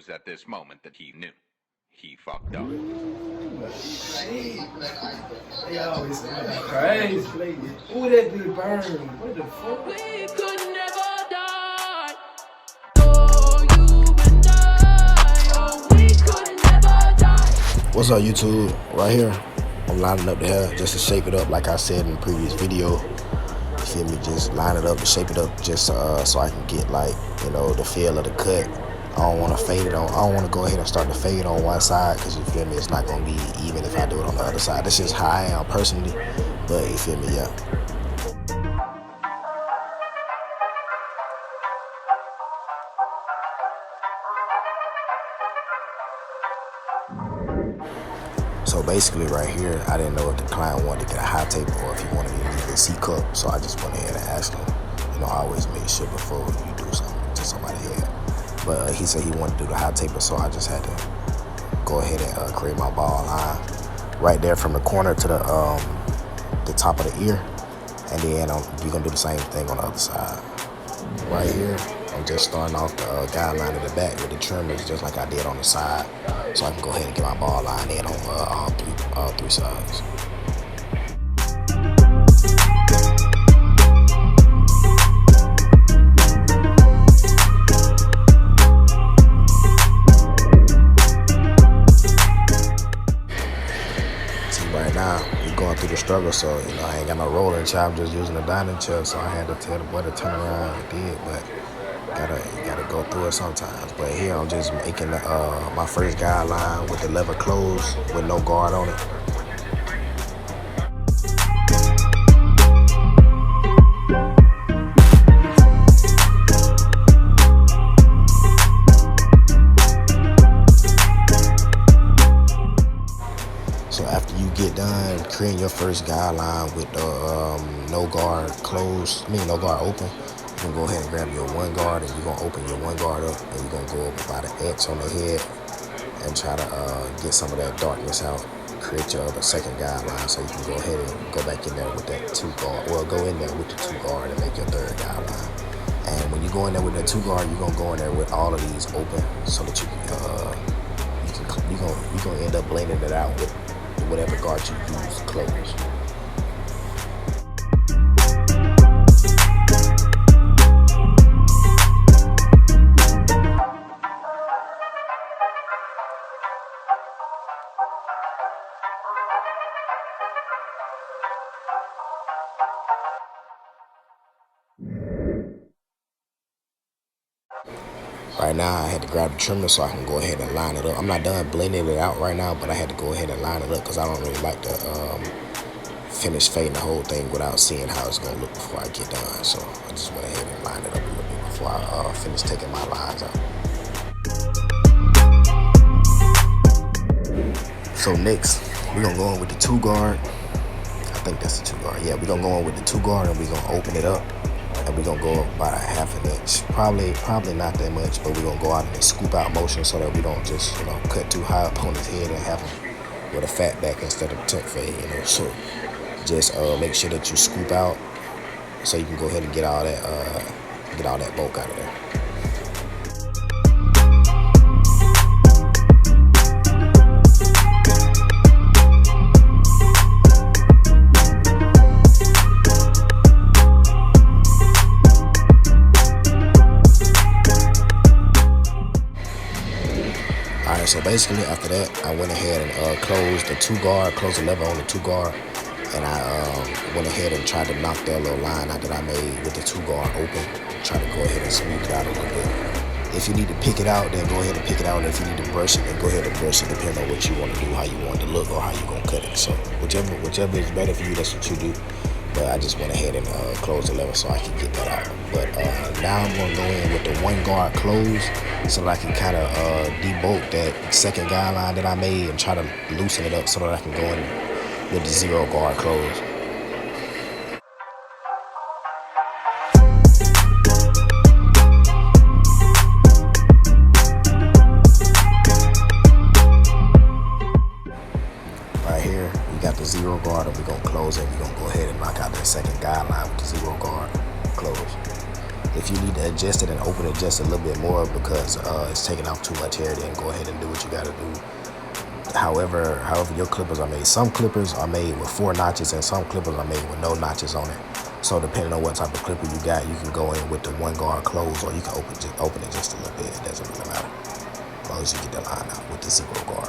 was at this moment that he knew. He fucked up. They always say that crazy. Ooh, that be burned. What the fuck? We could never die. Oh, you and I. Oh, we could never die. What's up, YouTube? Right here, I'm lining up the hair just to shape it up like I said in the previous video. You feel me? Just line it up and shape it up just so I can get, like, you know, the feel of the cut. I don't want to fade it on. I don't want to go ahead and start to fade on one side because, you feel me, it's not going to be even if I do it on the other side. That's just how I am personally, but you feel me, yeah. So basically right here, I didn't know if the client wanted to get a high taper or if he wanted me to leave a C cup. So I just went ahead and asked him. You know, I always make sure before you do something to somebody's head. But he said he wanted to do the high taper, so I just had to go ahead and create my ball line right there from the corner to the top of the ear. And then you're gonna do the same thing on the other side. Right here, I'm just starting off the guideline in the back with the trimmers just like I did on the side, so I can go ahead and get my ball line in on all three sides. See, right now, we're going through the struggle, so, you know, I ain't got no rolling chair, I'm just using a dining chair, so I had to tell the boy to turn around. He did, but you gotta go through it sometimes. But here I'm just making my first guideline with the lever closed with no guard on it. So after you get done creating your first guideline with the no guard closed, no guard open, you can go ahead and grab your one guard and you're gonna open your one guard up and you're gonna go over by the X on the head and try to get some of that darkness out. Create your other second guideline so you can go ahead and go back in there with that two guard. Well, go in there with the two guard and make your third guideline. And when you go in there with that two guard, you're gonna go in there with all of these open so that you're gonna end up blending it out with whatever guard you use closed. Right now, I had to grab the trimmer so I can go ahead and line it up. I'm not done blending it out right now, but I had to go ahead and line it up because I don't really like to finish fading the whole thing without seeing how it's going to look before I get done. So I just went ahead and lined it up a little bit before I finish taking my lines out. So next, we're going to go in with the two guard. I think that's the two guard. Yeah, we're going to go in with the two guard and we're going to open it up. And we're gonna go up about a half an inch. Probably not that much, but we're gonna go out in a scoop out motion so that we don't just, you know, cut too high up on his head and have him with a fat back instead of tuck fade, you know. So just make sure that you scoop out so you can go ahead and get all that bulk out of there. So basically after that, I went ahead and closed the lever on the two guard, and I went ahead and tried to knock that little line out that I made with the two guard open. Try to go ahead and smooth it out a little bit. If you need to pick it out, then go ahead and pick it out. And if you need to brush it, then go ahead and brush it, depending on what you want to do, how you want it to look, or how you gonna cut it. So whichever is better for you, that's what you do. But I just went ahead and closed the lever so I can get that out. But now I'm gonna go in with the one guard closed so that I can kind of debulk that second guideline that I made and try to loosen it up so that I can go in with the zero guard closed. Right here, we got the zero guard and we're gonna close it. We're gonna go ahead and knock out that second guideline with the zero guard closed. If you need to adjust it and open it just a little bit more because it's taking off too much hair, then go ahead and do what you gotta do. However your clippers are made. Some clippers are made with 4 notches and some clippers are made with no notches on it. So depending on what type of clipper you got, you can go in with the 1 guard closed or you can open it just a little bit. It doesn't really matter. As long as you get the line out with the 0 guard.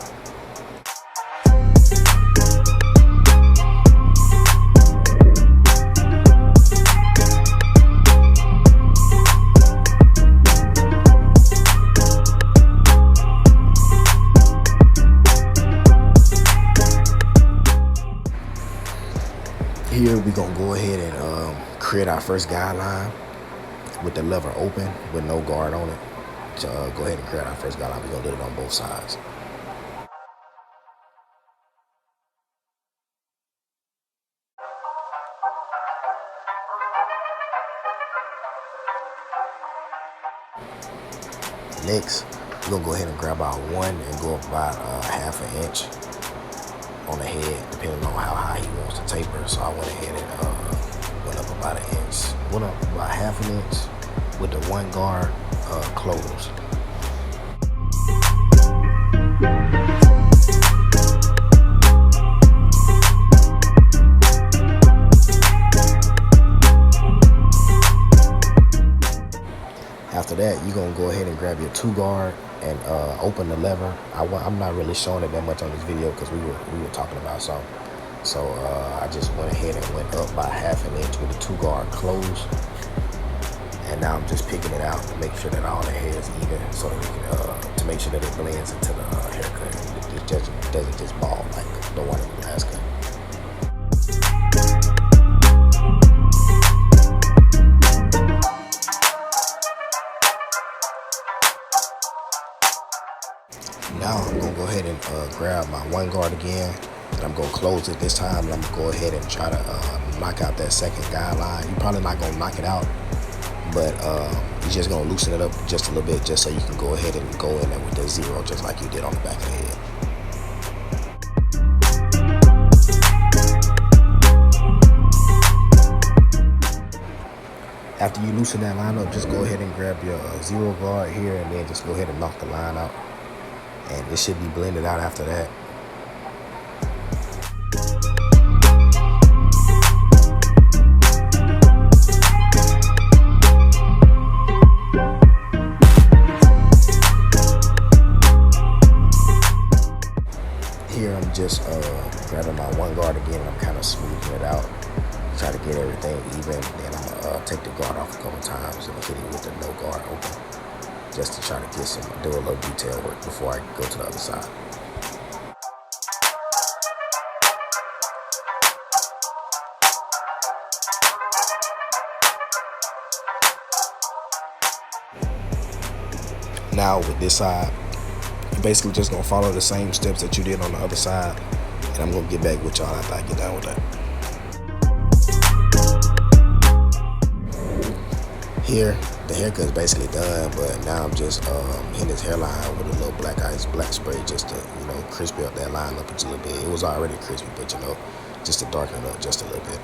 Here we're gonna go ahead and create our first guideline with the lever open with no guard on it. To go ahead and create our first guideline, we're gonna do it on both sides. Next, we're gonna go ahead and grab our 1 and go about 1/2 inch on the head, depending on how high he wants to taper. So I went ahead and went up about 1 inch, went up about 1/2 inch with the 1 guard closed. After that, you're gonna go ahead and grab your 2 guard and open the lever. I'm not really showing it that much on this video because we were talking about something. So I just went ahead and went up by 1/2 inch with the 2 guard closed. And now I'm just picking it out to make sure that all the hair is even, so that we can to make sure that it blends into the haircut. It just doesn't just ball like the one in the last cut. Now I'm gonna go ahead and grab my 1 guard again, and I'm gonna close it this time, and I'm gonna go ahead and try to knock out that second guideline. You're probably not gonna knock it out, but you're just gonna loosen it up just a little bit, just so you can go ahead and go in there with the 0, just like you did on the back of the head. After you loosen that line up, just go ahead and grab your 0 guard here, and then just go ahead and knock the line out. And it should be blended out after that. Here I'm just grabbing my 1 guard again, and I'm kind of smoothing it out. Try to get everything even. Then I'm gonna take the guard off a couple times and hit it with the no guard open, just to try to get do a little detail work before I go to the other side. Now with this side, you're basically just gonna follow the same steps that you did on the other side, and I'm gonna get back with y'all after I get done with that. Here, the haircut is basically done, but now I'm just hitting his hairline with a little black spray, just to, crispy up that line up a little bit. It was already crispy, but just to darken it up just a little bit.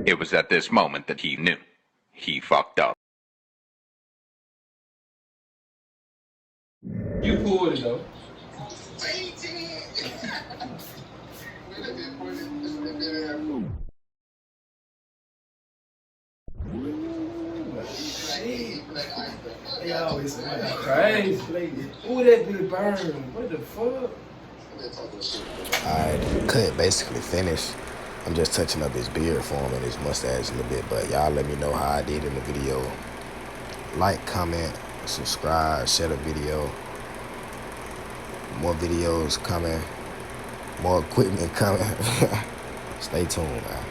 It was at this moment that he knew. He fucked up. You pulled it though. They always say that crazy. Ooh, that big burn. What the fuck? Alright, cut basically finished. I'm just touching up his beard for him and his mustache a little bit, but y'all let me know how I did in the video. Like, comment, subscribe, share the video. More videos coming, more equipment coming. Stay tuned, man.